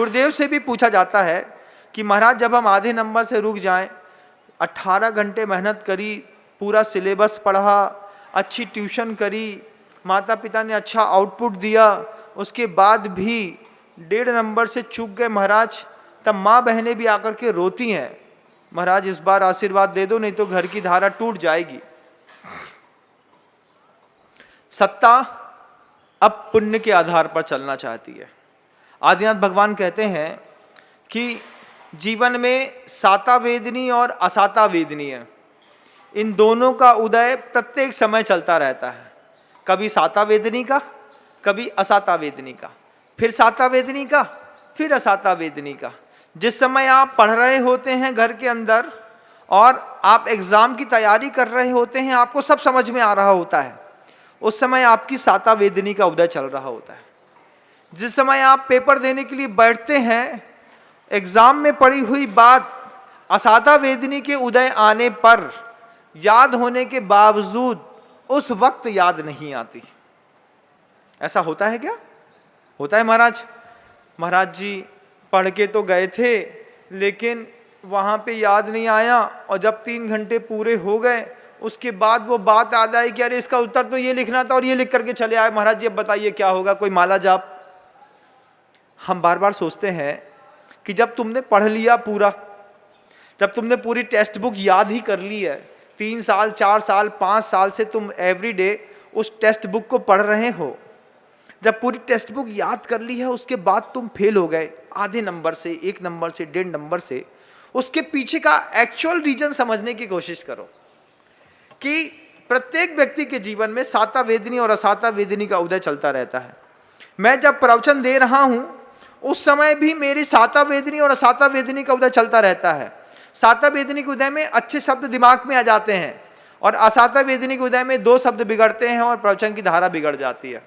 गुरुदेव से भी पूछा जाता है कि महाराज जब हम आधे नंबर से रुक जाएं, 18 घंटे मेहनत करी, पूरा सिलेबस पढ़ा, अच्छी ट्यूशन करी, माता पिता ने अच्छा आउटपुट दिया, उसके बाद भी 1.5 नंबर से चूक गए महाराज, तब माँ बहनें भी आकर के रोती हैं, महाराज इस बार आशीर्वाद दे दो नहीं तो घर की धारा टूट जाएगी। सत्ता अब पुण्य के आधार पर चलना चाहती है। आदिनाथ भगवान कहते हैं कि जीवन में साता वेदनी और असाता वेदनी है, इन दोनों का उदय प्रत्येक समय चलता रहता है। कभी साता वेदनी का, कभी असाता वेदनी का, फिर साता वेदनी का, फिर असाता वेदनी का। जिस समय आप पढ़ रहे होते हैं घर के अंदर और आप एग्जाम की तैयारी कर रहे होते हैं, आपको सब समझ में आ रहा होता है, उस समय आपकी साता वेदनी का उदय चल रहा होता है। जिस समय आप पेपर देने के लिए बैठते हैं, एग्जाम में पढ़ी हुई बात असाता वेदनी के उदय आने पर याद होने के बावजूद उस वक्त याद नहीं आती। ऐसा होता है क्या? होता है महाराज। महाराज जी पढ़ के तो गए थे लेकिन वहाँ पे याद नहीं आया, और जब 3 घंटे पूरे हो गए उसके बाद वो बात याद आई कि अरे इसका उत्तर तो ये लिखना था और ये लिख करके चले आए, महाराज जी अब बताइए क्या होगा, कोई माला जाप। हम बार बार सोचते हैं कि जब तुमने पढ़ लिया पूरा, जब तुमने पूरी टेक्स्ट बुक याद ही कर ली है, 3 साल 4 साल 5 साल से तुम एवरीडे उस टेक्स्ट बुक को पढ़ रहे हो, जब पूरी टेक्स्ट बुक याद कर ली है उसके बाद तुम फेल हो गए आधे नंबर से, 1 नंबर से, 1.5 नंबर से, उसके पीछे का एक्चुअल रीजन समझने की कोशिश करो कि प्रत्येक व्यक्ति के जीवन में साता वेदनी और असाता वेदनी का उदय चलता रहता है। मैं जब प्रवचन दे रहा हूं उस समय भी मेरी साता वेदनी और असाता वेदनी का उदय चलता रहता है। साता वेदनी के उदय में अच्छे शब्द दिमाग में आ जाते हैं और असाता वेदनी के उदय में 2 शब्द बिगड़ते हैं और प्रवचन की धारा बिगड़ जाती है।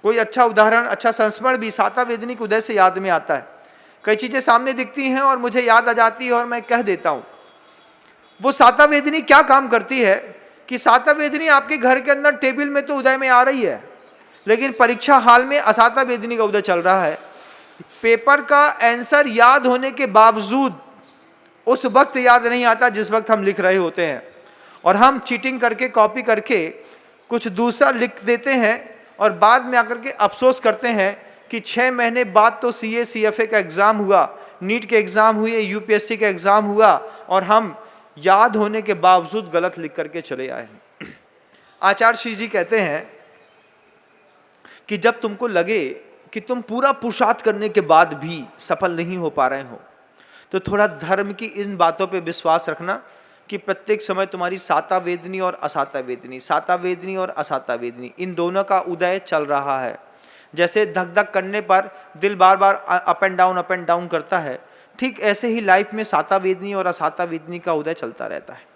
कोई अच्छा उदाहरण, अच्छा संस्मरण भी साता वेदनी के उदय से याद में आता है। कई चीज़ें सामने दिखती हैं और मुझे याद आ जाती है और मैं कह देता हूँ। वो साता वेदनी क्या काम करती है कि साता वेदनी आपके घर के अंदर टेबल में तो उदय में आ रही है, लेकिन परीक्षा हाल में असाता वेदनी का उदय चल रहा है। पेपर का आंसर याद होने के बावजूद उस वक्त याद नहीं आता जिस वक्त हम लिख रहे होते हैं, और हम चीटिंग करके, कॉपी करके कुछ दूसरा लिख देते हैं और बाद में आकर के अफसोस करते हैं कि 6 महीने बाद तो CA CFA का एग्ज़ाम हुआ, नीट के एग्ज़ाम हुए, UPSC का एग्ज़ाम हुआ और हम याद होने के बावजूद गलत लिख करके चले आए हैं। आचार्य श्री जी कहते हैं कि जब तुमको लगे कि तुम पूरा पुरुषार्थ करने के बाद भी सफल नहीं हो पा रहे हो, तो थोड़ा धर्म की इन बातों पे विश्वास रखना कि प्रत्येक समय तुम्हारी साता वेदनी और असाता वेदनी, साता वेदनी और असाता वेदनी, इन दोनों का उदय चल रहा है। जैसे धक धक करने पर दिल बार बार अप एंड डाउन करता है, ठीक ऐसे ही लाइफ में साता वेदनी और असाता वेदनी का उदय चलता रहता है।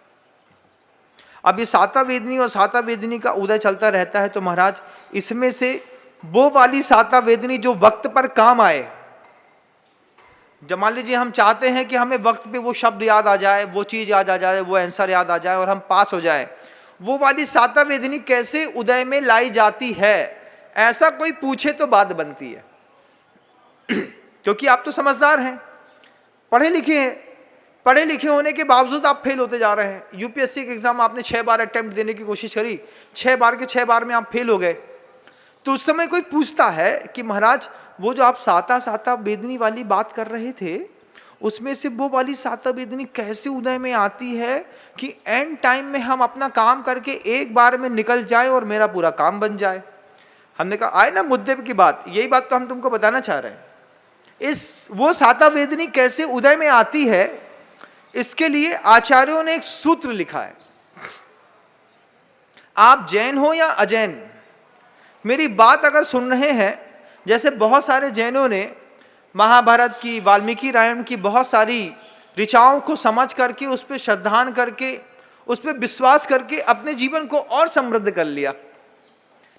अब ये साता वेदनी और साता वेदनी का उदय चलता रहता है तो महाराज इसमें से वो वाली साता वेदनी जो वक्त पर काम आए, जब मान लीजिए हम चाहते हैं कि हमें वक्त पे वो शब्द याद आ जाए, वो चीज़ याद आ जाए, वो आंसर याद आ जाए और हम पास हो जाएं, वो वाली साता वेदनी कैसे उदय में लाई जाती है, ऐसा कोई पूछे तो बात बनती है। क्योंकि आप तो समझदार हैं, पढ़े लिखे हैं, पढ़े लिखे होने के बावजूद आप फेल होते जा रहे हैं। UPSC के एग्जाम आपने 6 बार अटेम्प्ट देने की कोशिश करी, 6 बार के 6 बार में आप फेल हो गए, तो उस समय कोई पूछता है कि महाराज वो जो आप साता साता वेदनी वाली बात कर रहे थे, उसमें से वो वाली साता वेदनी कैसे उदय में आती है कि एंड टाइम में हम अपना काम करके एक बार में निकल जाए और मेरा पूरा काम बन जाए। हमने कहा आए ना मुद्दे की बात, यही बात तो हम तुमको बताना चाह रहे हैं। इस वो साता वेदनी कैसे उदय में आती है, इसके लिए आचार्यों ने एक सूत्र लिखा है। आप जैन हो या अजैन, मेरी बात अगर सुन रहे हैं, जैसे बहुत सारे जैनों ने महाभारत की, वाल्मीकि रामायण की बहुत सारी ऋचाओं को समझ करके, उस पर श्रद्धान करके, उस पर विश्वास करके अपने जीवन को और समृद्ध कर लिया।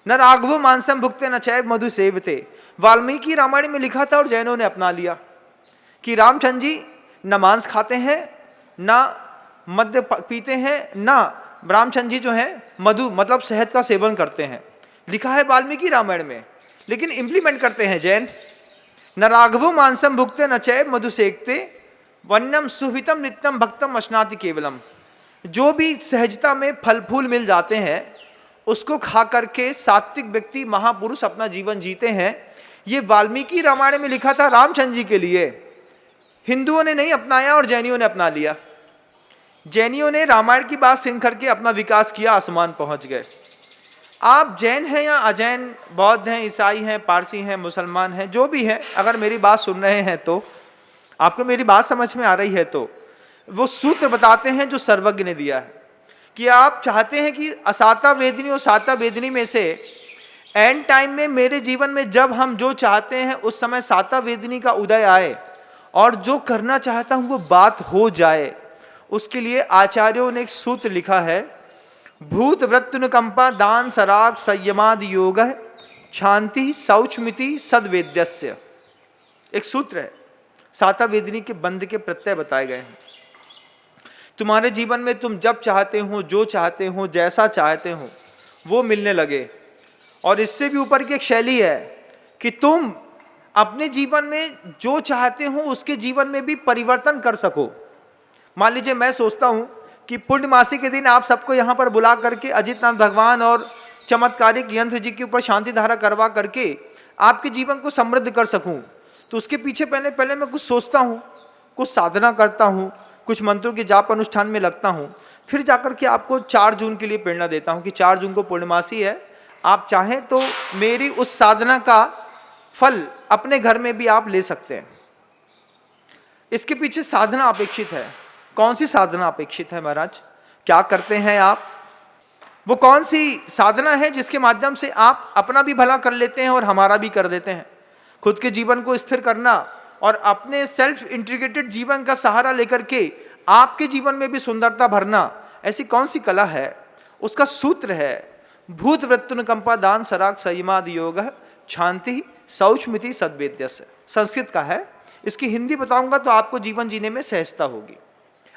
न राघवो मांसम भुक्ते न चैव मधु सेवते, वाल्मीकि रामायण में लिखा था और जैनों ने अपना लिया कि रामचंद्र जी न मांस खाते हैं, न मद्य पीते हैं, न रामचंद्र जी जो है मधु मतलब शहद का सेवन करते हैं, लिखा है वाल्मीकि रामायण में, लेकिन इंप्लीमेंट करते हैं जैन। न राघवो मांसम भुक्ते न चैव मधु सेकते वन्यम सुहितम नित्यम भक्तम अश्नाति केवलम। जो भी सहजता में फल फूल मिल जाते हैं उसको खा करके सात्विक व्यक्ति महापुरुष अपना जीवन जीते हैं। ये वाल्मीकि रामायण में लिखा था रामचंद्र जी के लिए। हिंदुओं ने नहीं अपनाया और जैनियों ने अपना लिया। जैनियों ने रामायण की बात सुन करके अपना विकास किया, आसमान पहुंच गए। आप जैन हैं या अजैन, बौद्ध हैं, ईसाई हैं, पारसी हैं, मुसलमान हैं, जो भी हैं, अगर मेरी बात सुन रहे हैं तो आपको मेरी बात समझ में आ रही है तो वो सूत्र बताते हैं जो सर्वज्ञ ने दिया है कि आप चाहते हैं कि असाता वेदनी और साता वेदनी में से एंड टाइम में मेरे जीवन में जब हम जो चाहते हैं उस समय साता वेदनी का उदय आए और जो करना चाहता हूं वो बात हो जाए। उसके लिए आचार्यों ने एक सूत्र लिखा है, भूत वृत्तनुकंपा दान सराग संयमाद योग शांति शौचमिति सद्वेद्यस्य। एक सूत्र है, साता वेदनी के बंध के प्रत्यय बताए गए हैं। तुम्हारे जीवन में तुम जब चाहते हो, जो चाहते हो, जैसा चाहते हो वो मिलने लगे। और इससे भी ऊपर की एक शैली है कि तुम अपने जीवन में जो चाहते हो उसके जीवन में भी परिवर्तन कर सको। मान लीजिए मैं सोचता हूं कि पूर्णमासी के दिन आप सबको यहां पर बुला करके अजितनाथ भगवान और चमत्कारिक यंत्र जी के ऊपर शांति धारा करवा करके आपके जीवन को समृद्ध कर सकूं, तो उसके पीछे पहले मैं कुछ सोचता हूं, कुछ साधना करता हूं, कुछ मंत्रों के जाप अनुष्ठान में लगता हूं, फिर जाकर के आपको 4 जून के लिए प्रेरणा देता हूं कि 4 जून को पूर्णमासी है, आप चाहें तो मेरी उस साधना का फल अपने घर में भी आप ले सकते हैं। इसके पीछे साधना अपेक्षित है। कौन सी साधना अपेक्षित है महाराज? क्या करते हैं आप? वो कौन सी साधना है जिसके माध्यम से आप अपना भी भला कर लेते हैं और हमारा भी कर देते हैं? खुद के जीवन को स्थिर करना और अपने सेल्फ इंटीग्रेटेड जीवन का सहारा लेकर के आपके जीवन में भी सुंदरता भरना, ऐसी कौन सी कला है? उसका सूत्र है भूत वृत्तनुकंपा दान सराग संयमाद योग शांति शौचमिति सद्वेद्यस्य। संस्कृत का है, इसकी हिंदी बताऊंगा तो आपको जीवन जीने में सहजता होगी।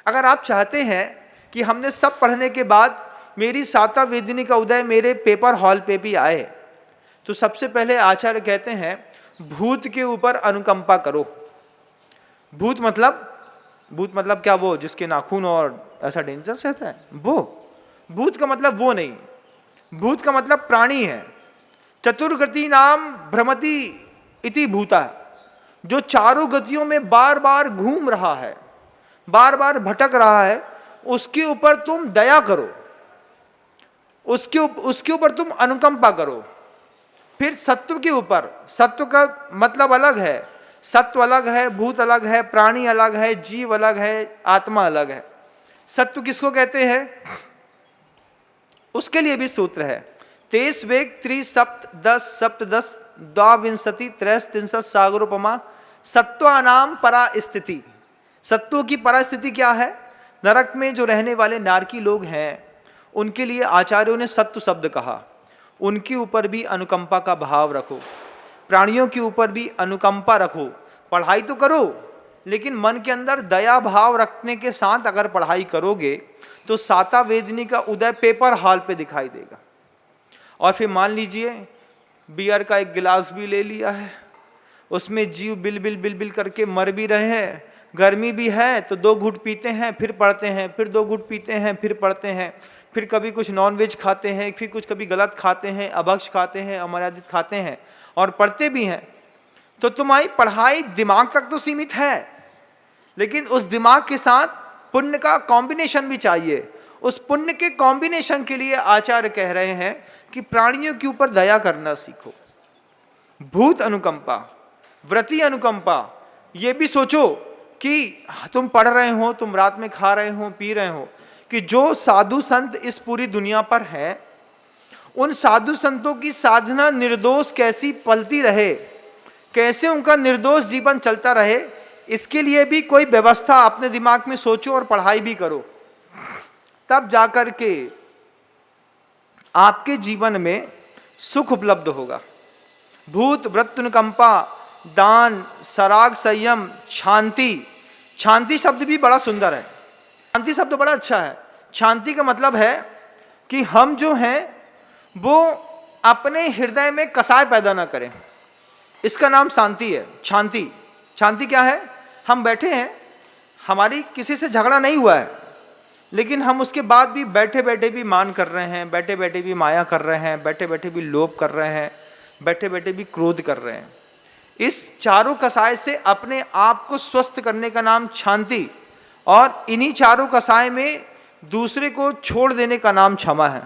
अगर आप चाहते हैं कि हमने सब पढ़ने के बाद मेरी साता वेदनी का उदय मेरे पेपर हॉल पे भी आए, तो सबसे पहले आचार्य कहते हैं भूत के ऊपर अनुकंपा करो। भूत मतलब क्या? वो जिसके नाखून और ऐसा डेंजर रहता है वो? भूत का मतलब वो नहीं, भूत का मतलब प्राणी है। चतुर्गति नाम भ्रमति इति भूता, जो चारों गतियों में बार बार घूम रहा है, बार बार भटक रहा है, उसके ऊपर तुम दया करो, उसके ऊपर तुम अनुकंपा करो। फिर सत्व के ऊपर, सत्व का मतलब अलग है, सत्व अलग है, भूत अलग है, प्राणी अलग है, जीव अलग है, आत्मा अलग है। सत्व किसको कहते हैं? उसके लिए भी सूत्र है, तेस वेग त्रिसप्त 10 सप्तदश द्वाविंशति त्रैस त्रिंशत् सागरोपमा सत्वानाम परा स्थिति। सत्वों की परास्थिति क्या है? नरक में जो रहने वाले नारकी लोग हैं उनके लिए आचार्यों ने सत्व शब्द कहा। उनके ऊपर भी अनुकंपा का भाव रखो, प्राणियों के ऊपर भी अनुकंपा रखो। पढ़ाई तो करो, लेकिन मन के अंदर दया भाव रखने के साथ अगर पढ़ाई करोगे तो साता वेदनी का उदय पेपर हॉल पे दिखाई देगा। और फिर मान लीजिए बियर का एक गिलास भी ले लिया है, उसमें जीव बिल बिल बिल बिल करके मर भी रहे हैं, गर्मी भी है तो 2 घूंट पीते हैं फिर पढ़ते हैं, फिर 2 घूंट पीते हैं फिर पढ़ते हैं, फिर कभी कुछ नॉनवेज खाते हैं, फिर कुछ कभी गलत खाते हैं, अभक्ष खाते हैं, अमर्यादित खाते हैं और पढ़ते भी हैं। तो तुम्हारी पढ़ाई दिमाग तक तो सीमित है, लेकिन उस दिमाग के साथ पुण्य का कॉम्बिनेशन भी चाहिए। उस पुण्य के कॉम्बिनेशन के लिए आचार्य कह रहे हैं कि प्राणियों के ऊपर दया करना सीखो। भूत अनुकंपा, व्रती अनुकंपा। ये भी सोचो कि तुम पढ़ रहे हो, तुम रात में खा रहे हो, पी रहे हो, कि जो साधु संत इस पूरी दुनिया पर हैं, उन साधु संतों की साधना निर्दोष कैसी पलती रहे, कैसे उनका निर्दोष जीवन चलता रहे, इसके लिए भी कोई व्यवस्था अपने दिमाग में सोचो और पढ़ाई भी करो। तब जाकर के आपके जीवन में सुख उपलब्ध होगा। भूत वृत्तनुकंपा दान सराग संयम शांति। शांति शब्द भी बड़ा सुंदर है, शांति शब्द बड़ा अच्छा है। शांति का मतलब है कि हम जो हैं वो अपने हृदय में कसाय पैदा ना करें। इसका नाम शांति है। शांति, शांति क्या है? हम बैठे हैं, हमारी किसी से झगड़ा नहीं हुआ है, लेकिन हम उसके बाद भी बैठे बैठे भी मान कर रहे हैं, बैठे बैठे भी माया कर रहे हैं, बैठे बैठे भी लोभ कर रहे हैं, बैठे बैठे भी क्रोध कर रहे हैं। इस चारों कसाय से अपने आप को स्वस्थ करने का नाम शांति, और इन्हीं चारों कसाय में दूसरे को छोड़ देने का नाम क्षमा है।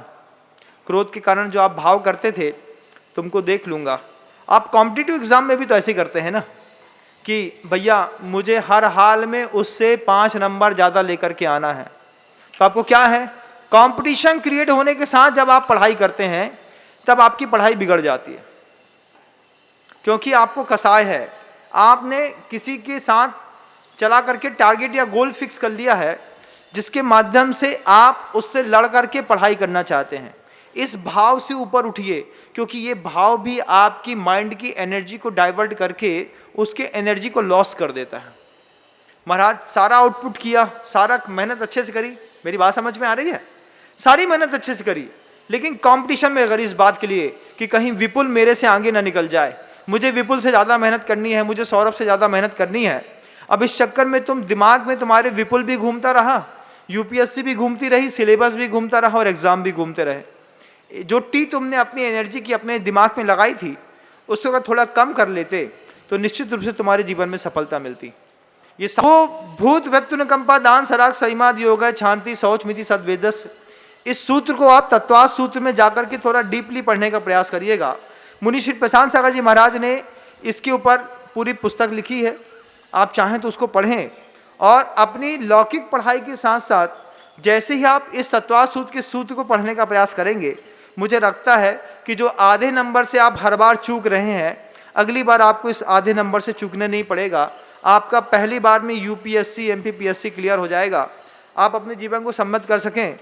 क्रोध के कारण जो आप भाव करते थे, तुमको देख लूंगा, आप कॉम्पिटिटिव एग्जाम में भी तो ऐसे करते हैं ना कि भैया मुझे हर हाल में उससे 5 नंबर ज़्यादा लेकर के आना है। तो आपको क्या है, कंपटीशन क्रिएट होने के साथ जब आप पढ़ाई करते हैं तब आपकी पढ़ाई बिगड़ जाती है, क्योंकि आपको कसाय है। आपने किसी के साथ चला करके टारगेट या गोल फिक्स कर लिया है, जिसके माध्यम से आप उससे लड़ करके पढ़ाई करना चाहते हैं। इस भाव से ऊपर उठिए, क्योंकि ये भाव भी आपकी माइंड की एनर्जी को डाइवर्ट करके उसके एनर्जी को लॉस कर देता है। महाराज सारा आउटपुट किया, सारा मेहनत अच्छे से करी, मेरी बात समझ में आ रही है? सारी मेहनत अच्छे से करी, लेकिन कंपटीशन में अगर इस बात के लिए कि कहीं विपुल मेरे से आगे ना निकल जाए, मुझे विपुल से ज़्यादा मेहनत करनी है, मुझे सौरभ से ज़्यादा मेहनत करनी है। अब इस चक्कर में तुम दिमाग में तुम्हारे विपुल भी घूमता रहा, यूपीएससी भी घूमती रही, सिलेबस भी घूमता रहा और एग्जाम भी घूमते रहे। जो टी तुमने अपनी एनर्जी की अपने दिमाग में लगाई थी, उसको अगर थोड़ा कम कर लेते तो निश्चित रूप से तुम्हारे जीवन में सफलता मिलती। ये वो भूत व्यक्तुनकंपा दान सराग सईमाद योग है शांति शौच मिति सद्वेदस, इस सूत्र को आप तत्वास सूत्र में जाकर के थोड़ा डीपली पढ़ने का प्रयास करिएगा। मुनि श्री प्रशांत सागर जी महाराज ने इसके ऊपर पूरी पुस्तक लिखी है, आप चाहें तो उसको पढ़ें। और अपनी लौकिक पढ़ाई के साथ साथ जैसे ही आप इस तत्वास सूत्र के सूत्र को पढ़ने का प्रयास करेंगे, मुझे लगता है कि जो आधे नंबर से आप हर बार चूक रहे हैं, अगली बार आपको इस आधे नंबर से चूकने नहीं पड़ेगा। आपका पहली बार में यूपीएससी एमपीपीएससी क्लियर हो जाएगा, आप अपने जीवन को सम्मत कर सकें।